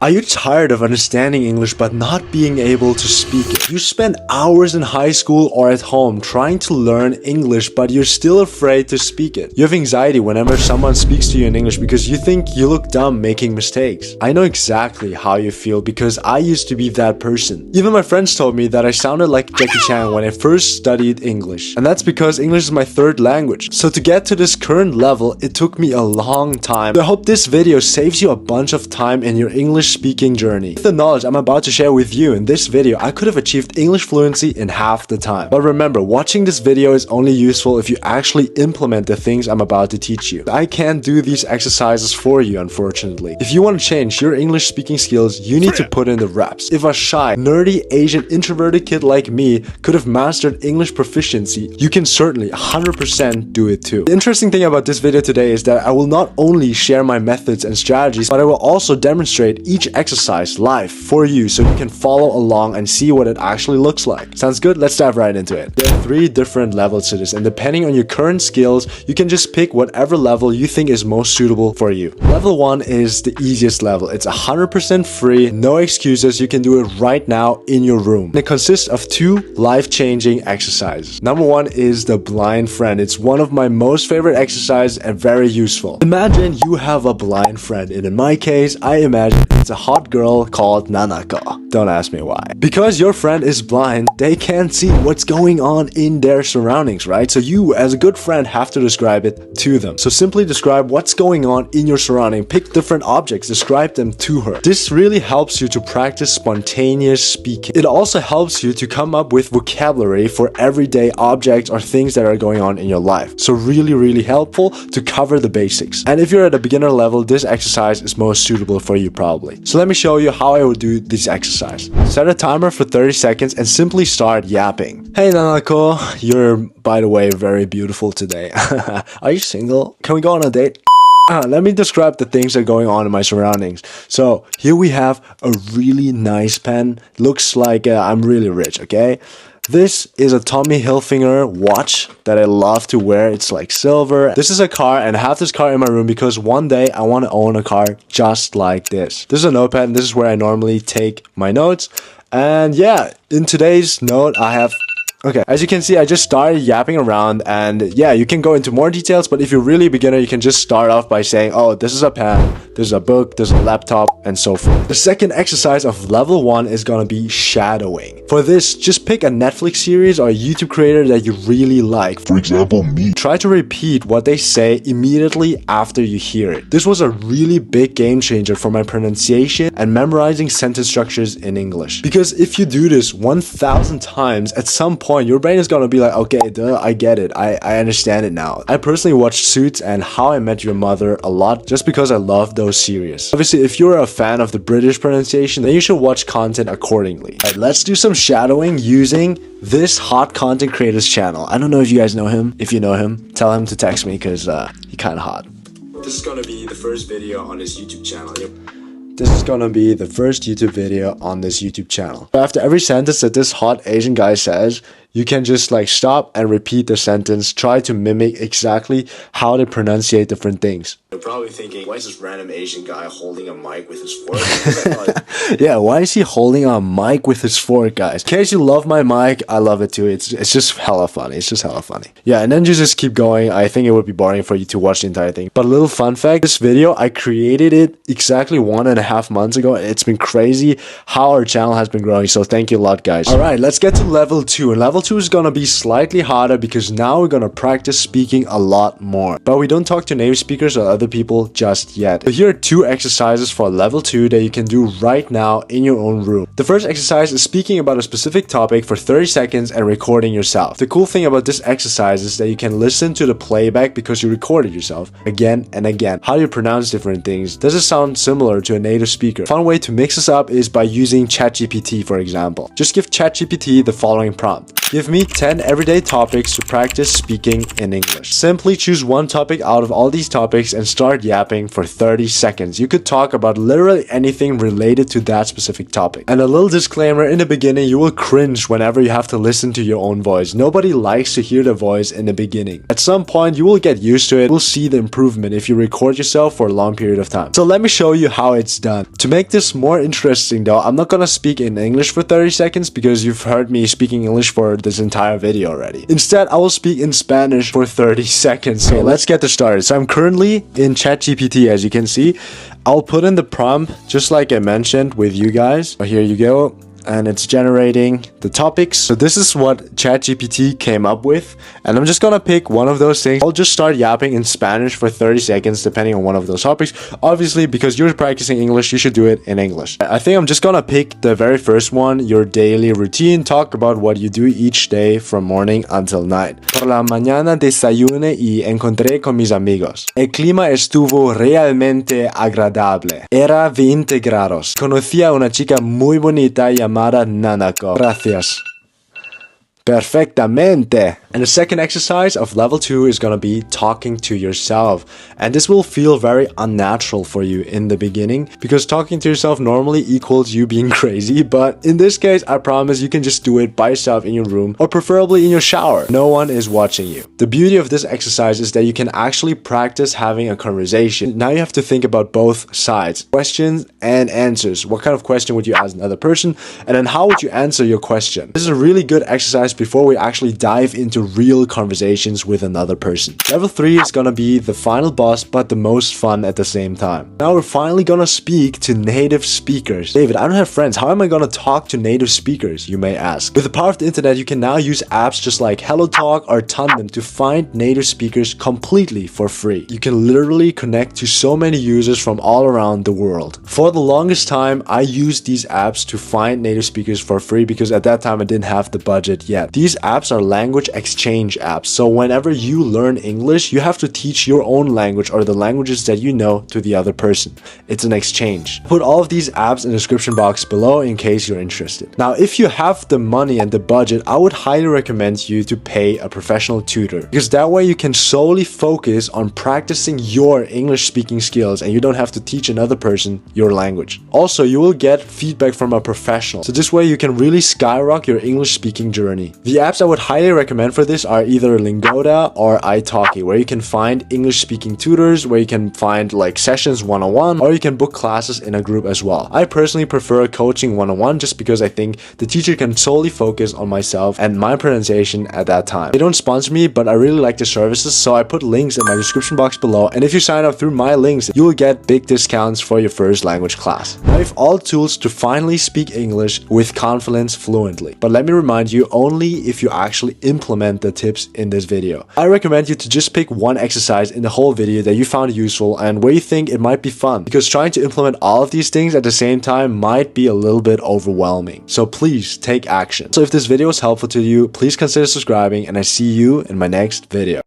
Are you tired of understanding English but not being able to speak it? You spend hours in high school or at home trying to learn English but you're still afraid to speak it. You have anxiety whenever someone speaks to you in English because you think you look dumb making mistakes. I know exactly how you feel because I used to be that person. Even my friends told me that I sounded like Jackie Chan when I first studied English. And that's because English is my third language. So to get to this current level, it took me a long time. So I hope this video saves you a bunch of time in your English speaking journey. With the knowledge I'm about to share with you in this video, I could have achieved English fluency in half the time. But remember, watching this video is only useful if you actually implement the things I'm about to teach you. I can't do these exercises for you, unfortunately. If you want to change your English speaking skills, you need to put in the reps. If a shy, nerdy, Asian, introverted kid like me could have mastered English proficiency, you can certainly 100% do it too. The interesting thing about this video today is that I will not only share my methods and strategies, but I will also demonstrate each exercise live for you so you can follow along and see what it actually looks like. Sounds good? Let's dive right into it. There are 3 different levels to this, and depending on your current skills, you can just pick whatever level you think is most suitable for you. Level 1 is the easiest level. It's 100% free, no excuses. You can do it right now in your room. It consists of 2 life-changing exercises. Number 1 is the blind friend. It's one of my most favorite exercises and very useful. Imagine you have a blind friend, and in my case, I imagine it's a hot girl called Nanako. Don't ask me why. Because your friend is blind, they can't see what's going on in their surroundings, right? So you, as a good friend, have to describe it to them. So simply describe what's going on in your surrounding. Pick different objects, describe them to her. This really helps you to practice spontaneous speaking. It also helps you to come up with vocabulary for everyday objects or things that are going on in your life. So really helpful to cover the basics. And if you're at a beginner level, this exercise is most suitable for you probably. So let me show you how I would do this exercise. Set a timer for 30 seconds and simply start yapping. Hey Nanako, you're, by the way, very beautiful today. Are you single? Can we go on a date? Let me describe the things that are going on in my surroundings. So here we have a really nice pen. Looks like I'm really rich, okay? This is a Tommy Hilfiger watch that I love to wear. It's like silver. This is a car, and I have this car in my room because one day I want to own a car just like this. This is a notepad, and this is where I normally take my notes. And yeah, in today's note, I have... Okay, as you can see, I just started yapping around, and yeah, you can go into more details, but if you're really a beginner, you can just start off by saying, oh, this is a pen, this is a book, this is a laptop, and so forth. The second exercise of level 1 is gonna be shadowing. For this, just pick a Netflix series or a YouTube creator that you really like. For example, me. Try to repeat what they say immediately after you hear it. This was a really big game changer for my pronunciation and memorizing sentence structures in English. Because if you do this 1,000 times, at some point, your brain is gonna be like, okay, duh, I get it. I understand it now. I personally watched Suits and How I Met Your Mother a lot just because I love those series. Obviously, if you're a fan of the British pronunciation, then you should watch content accordingly. Alright, let's do some shadowing using this hot content creator's channel. I don't know if you guys know him. If you know him, tell him to text me because he's kinda hot. This is gonna be the first video on his YouTube channel. This is gonna be the first YouTube video on this YouTube channel. After every sentence that this hot Asian guy says, you can just like stop and repeat the sentence. Try to mimic exactly how they pronunciate different things. You're probably thinking, why is this random Asian guy holding a mic with his fork? Yeah, why is he holding a mic with his fork, guys? In case you love my mic, I love it too. It's just hella funny. It's just hella funny. Yeah, and then you just keep going. I think it would be boring for you to watch the entire thing. But a little fun fact, this video, I created it exactly 1.5 months ago. It's been crazy how our channel has been growing. So thank you a lot, guys. All right, let's get to level 2. And level 2 is gonna be slightly harder because now we're gonna practice speaking a lot more. But we don't talk to native speakers or other people just yet. So here are 2 exercises for level 2 that you can do right now in your own room. The first exercise is speaking about a specific topic for 30 seconds and recording yourself. The cool thing about this exercise is that you can listen to the playback because you recorded yourself again and again. How do you pronounce different things? Does it sound similar to a native speaker? Fun way to mix this up is by using ChatGPT, for example. Just give ChatGPT the following prompt. Give me 10 everyday topics to practice speaking in English. Simply choose one topic out of all these topics and start yapping for 30 seconds. You could talk about literally anything related to that specific topic. And a little disclaimer, in the beginning you will cringe whenever you have to listen to your own voice. Nobody likes to hear the voice in the beginning. At some point you will get used to it. You'll see the improvement if you record yourself for a long period of time. So let me show you how it's done. To make this more interesting though, I'm not gonna speak in English for 30 seconds because you've heard me speaking English for this entire video already. Instead, I will speak in Spanish for 30 seconds. So let's get this started. So I'm currently in ChatGPT, as you can see. I'll put in the prompt just like I mentioned with you guys. Here you go. And it's generating the topics. So this is what ChatGPT came up with. And I'm just gonna pick one of those things. I'll just start yapping in Spanish for 30 seconds depending on one of those topics. Obviously, because you're practicing English, you should do it in English. I think I'm just gonna pick the very first one, your daily routine. Talk about what you do each day from morning until night. Por la mañana desayuné y encontré con mis amigos. El clima estuvo realmente agradable. Era 20 grados. Conocí a una chica muy bonita llamada Nanako. Gracias. Perfectamente. And the second exercise of level 2 is gonna be talking to yourself. And this will feel very unnatural for you in the beginning because talking to yourself normally equals you being crazy. But in this case, I promise you can just do it by yourself in your room or preferably in your shower. No one is watching you. The beauty of this exercise is that you can actually practice having a conversation. Now you have to think about both sides. Questions and answers. What kind of question would you ask another person? And then how would you answer your question? This is a really good exercise before we actually dive into real conversations with another person. Level 3 is gonna be the final boss, but the most fun at the same time. Now we're finally gonna speak to native speakers. David, I don't have friends. How am I gonna talk to native speakers, you may ask? With the power of the internet, you can now use apps just like HelloTalk or Tandem to find native speakers completely for free. You can literally connect to so many users from all around the world. For the longest time, I used these apps to find native speakers for free because at that time I didn't have the budget yet. These apps are language exchange apps. So whenever you learn English, you have to teach your own language or the languages that you know to the other person. It's an exchange. Put all of these apps in the description box below in case you're interested. Now, if you have the money and the budget, I would highly recommend you to pay a professional tutor because that way you can solely focus on practicing your English speaking skills and you don't have to teach another person your language. Also, you will get feedback from a professional. So this way you can really skyrocket your English speaking journey. The apps I would highly recommend for this are either Lingoda or italki, where you can find English speaking tutors, where you can find like sessions one-on-one, or you can book classes in a group as well. I personally prefer coaching one-on-one just because I think the teacher can solely focus on myself and my pronunciation at that time. They don't sponsor me, but I really like the services, so I put links in my description box below, and if you sign up through my links, you will get big discounts for your first language class. I have all tools to finally speak English with confidence fluently. But let me remind you, only if you actually implement the tips in this video. I recommend you to just pick one exercise in the whole video that you found useful and where you think it might be fun, because trying to implement all of these things at the same time might be a little bit overwhelming. So please take action. So if this video was helpful to you, please consider subscribing, and I see you in my next video.